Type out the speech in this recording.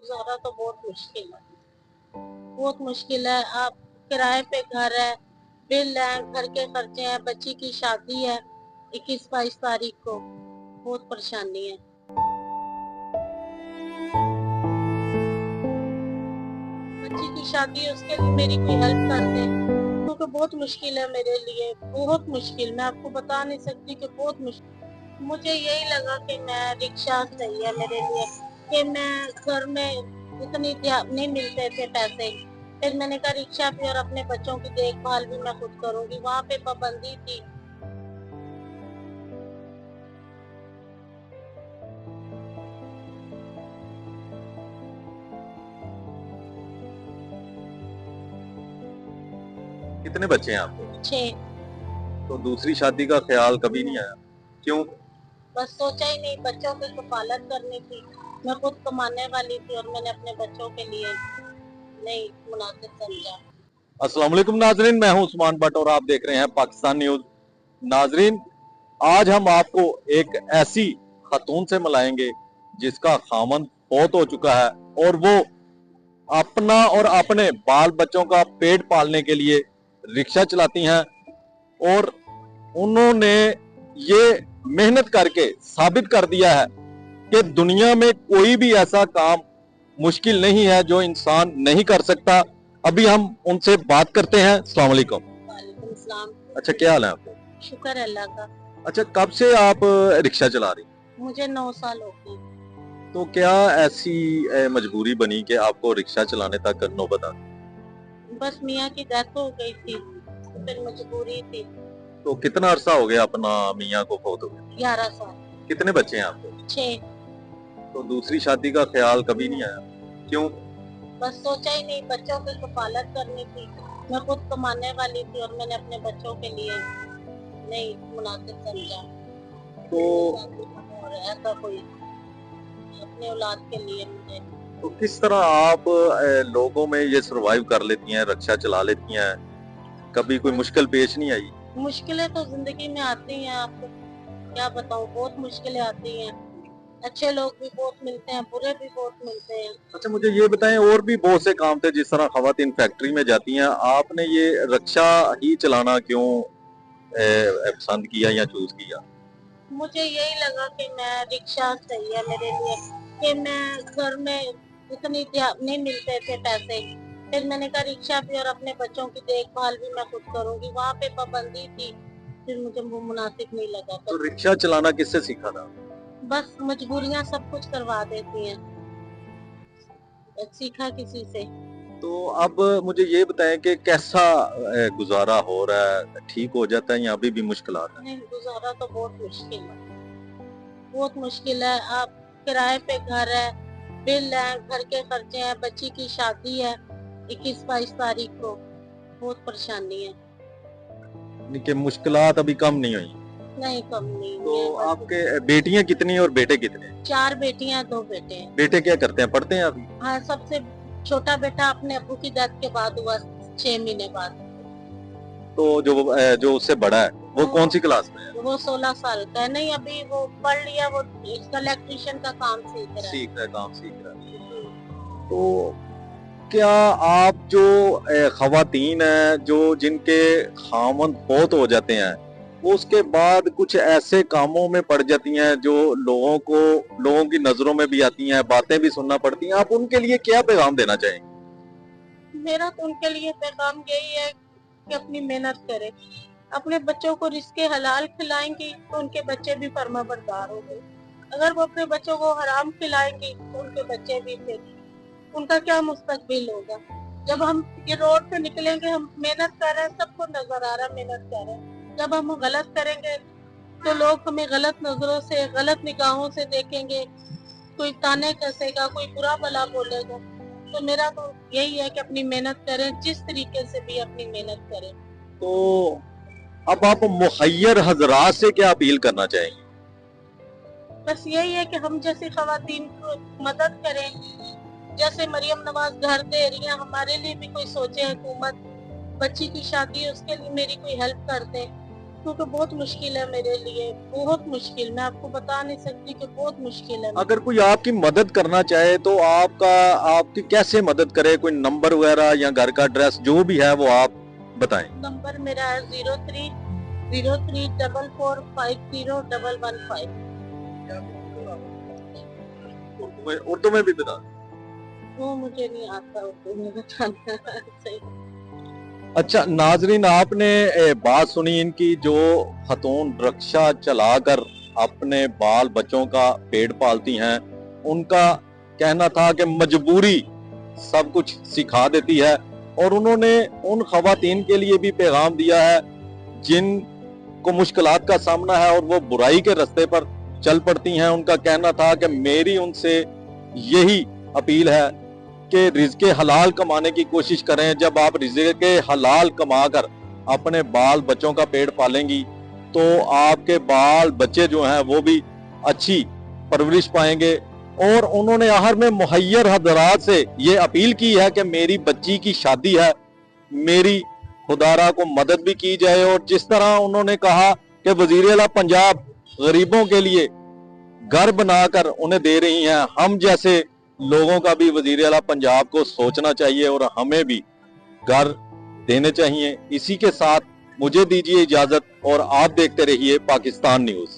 गुजारा तो बहुत मुश्किल है। आप किराए पे घर है, बिल है, घर के खर्चे हैं, बच्ची की शादी है 21-22 तारीख को, बहुत परेशानी है। बच्ची की शादी है, उसके लिए मेरी कोई हेल्प कर दे, क्योंकि बहुत मुश्किल है मेरे लिए, बहुत मुश्किल। मैं आपको बता नहीं सकती कि बहुत मुश्किल। मुझे यही लगा कि मैं रिक्शा सही है मेरे लिए, कि मैं घर में इतनी नहीं मिलते थे पैसे, फिर मैंने कहा रिक्शा भी और अपने बच्चों की देखभाल भी मैं खुद करूंगी। वहाँ पे पाबंदी थी। कितने बच्चे हैं आपको? 6। तो दूसरी शादी का ख्याल कभी नहीं आया? क्यों? बस सोचा ही नहीं, बच्चों की कफालत करनी थी। मैं खुद कमाने वाली थी और मैंने अपने बच्चों के लिए नहीं मुनासिब समझा। अस्सलाम वालेकुम नाजरीन, मैं हूं उस्मान भट्ट और आप देख रहे हैं पाकिस्तान न्यूज। नाजरीन, आज हम आपको एक ऐसी खातून से मिलाएंगे जिसका खामन फौत हो चुका है और वो अपना और अपने बाल बच्चों का पेट पालने के लिए रिक्शा चलाती हैं और उन्होंने ये मेहनत करके साबित कर दिया है कि दुनिया में कोई भी ऐसा काम मुश्किल नहीं है जो इंसान नहीं कर सकता। अभी हम उनसे बात करते हैं। अस्सलाम वालेकुम। वालेकुम सलाम। अच्छा, क्या हाल है आपको? शुक्र है अल्लाह का। अच्छा, कब से आप रिक्शा चला रही? मुझे 9 साल हो गए। तो क्या ऐसी मजबूरी बनी कि आपको रिक्शा चलाने तक नौबत आ गई? बस मियाँ की डेथ हो गई थी, तो फिर मजबूरी थी। तो कितना अरसा हो गया अपना मियाँ को फौत हो गए? 11 साल। कितने बच्चे हैं आपको? 6। तो दूसरी शादी का ख्याल कभी नहीं आया? क्यों? बस सोचा ही नहीं, बच्चों की कफालत करनी थी। मैं खुद कमाने वाली थी और मैंने अपने बच्चों के लिए नहीं मुनासिब समझा। तो और ऐसा कोई अपने औलाद के लिए मुझे। तो किस तरह आप लोगों में ये सरवाइव कर लेती हैं, रिक्शा चला लेती हैं? कभी कोई मुश्किल पेश नहीं आई? मुश्किलें तो जिंदगी में आती हैं, आपको क्या बताऊं, बहुत मुश्किलें आती हैं। अच्छे लोग भी बहुत मिलते हैं, बुरे भी बहुत मिलते हैं। अच्छा, मुझे ये बताएं, और भी बहुत से काम थे जिस तरह खवातीन फैक्ट्री में जाती हैं, आपने ये रिक्शा ही चलाना क्यों पसंद किया या चूज किया? मुझे यही लगा कि मैं रिक्शा सही है मेरे लिए, कि मैं घर में इतनी नहीं मिलते थे पैसे, फिर मैंने कहा रिक्शा भी और अपने बच्चों की देखभाल भी मैं खुद करूंगी। वहाँ पे पाबंदी थी, फिर मुझे वो मुनासिब नहीं लगा। तो रिक्शा चलाना किससे सीखा था? बस मजबूरियाँ सब कुछ करवा देती हैं, सीखा किसी से। तो अब मुझे ये बताएं कि कैसा गुजारा हो रहा है, ठीक हो जाता है या अभी भी मुश्किलात है? नहीं, गुजारा तो बहुत मुश्किल है, बहुत मुश्किल है। आप किराए पे घर है, बिल है, घर के खर्चे हैं, बच्ची की शादी है 21-22 तारीख को, बहुत परेशानी है। यानी कि मुश्किलात अभी कम नहीं हुई? नहीं, कम नहीं तो है। आपके बेटियां कितनी और बेटे कितने? 4 बेटियां 2 बेटे हैं। बेटे क्या करते हैं, पढ़ते हैं अभी? हाँ, सबसे छोटा बेटा अपने अब्बू की डेथ के बाद हुआ, 6 महीने बाद। तो जो उससे बड़ा है वो कौन सी क्लास में है? वो 16 साल का है। नहीं, अभी वो पढ़ लिया, वो इसका इलेक्ट्रिशियन का काम सीख रहा है। काम सीख रहा है। तो क्या आप जो खवातीन हैं जो जिनके खामन फौत हो जाते हैं, वो उसके बाद कुछ ऐसे कामों में पड़ जाती हैं जो लोगों की नजरों में भी आती हैं, बातें भी सुनना पड़ती हैं, आप उनके लिए क्या पैगाम देना चाहेंगे? मेरा तो उनके लिए पैगाम यही है कि अपनी मेहनत करें, अपने बच्चों को रिज़्क़े हलाल खिलाएंगी तो उनके बच्चे भी फर्माबरदार होंगे। अगर वो अपने बच्चों को हराम खिलाएंगी तो उनके बच्चे भी, फिर उनका क्या मुस्तकबिल होगा। जब हम ये रोड पे निकलेंगे, हम मेहनत कर रहे हैं, सबको नजर आ रहा है मेहनत कर रहे हैं। जब हम गलत करेंगे तो लोग हमें गलत नजरों से, गलत निगाहों से देखेंगे, कोई ताने कसेगा, कोई बुरा भला बोलेगा। तो मेरा तो यही है कि अपनी मेहनत करें, जिस तरीके से भी अपनी मेहनत करें। तो अब आप मुखय्यर हजरात से क्या अपील करना चाहेंगे? बस यही है कि हम जैसी खवातीन को मदद करें, जैसे मरियम नवाज घर दे रही है, हमारे लिए भी कोई सोचे हुकूमत। बच्ची की शादी है, उसके लिए मेरी कोई हेल्प कर दे, क्योंकि बहुत मुश्किल है मेरे लिए, बहुत मुश्किल, मैं आपको बता नहीं सकती कि बहुत मुश्किल है। अगर कोई आपकी मदद करना चाहे तो आपकी कैसे मदद करे? कोई नंबर वगैरह या घर का एड्रेस जो भी है वो आप बताएं। नंबर मेरा है 0304450115। उर्दू में भी बता। वो मुझे नहीं आता उर्दू में बताना सही। अच्छा नाजरीन, आपने बात सुनी इनकी, जो खतून रक्षा चलाकर अपने बाल बच्चों का पेट पालती हैं, उनका कहना था कि मजबूरी सब कुछ सिखा देती है। और उन्होंने उन खवातीन के लिए भी पैगाम दिया है जिन को मुश्किलात का सामना है और वो बुराई के रास्ते पर चल पड़ती हैं। उनका कहना था कि मेरी उनसे यही अपील है कि रिज़्क़े हलाल कमाने की कोशिश करें। जब आप रिज़्क़े हलाल कमाकर अपने बाल बच्चों का पेट पालेंगी तो आपके बाल बच्चे जो हैं वो भी अच्छी परवरिश पाएंगे। और उन्होंने आखिर में मुहैयर हज़रात से ये अपील की है कि मेरी बच्ची की शादी है, मेरी खुदारा को मदद भी की जाए। और जिस तरह उन्होंने कहा कि वज़ीर आला पंजाब गरीबों के लिए घर बनाकर उन्हें दे रही हैं, हम जैसे लोगों का भी वज़ीर आला पंजाब को सोचना चाहिए और हमें भी घर देने चाहिए। इसी के साथ मुझे दीजिए इजाजत और आप देखते रहिए पाकिस्तान न्यूज़।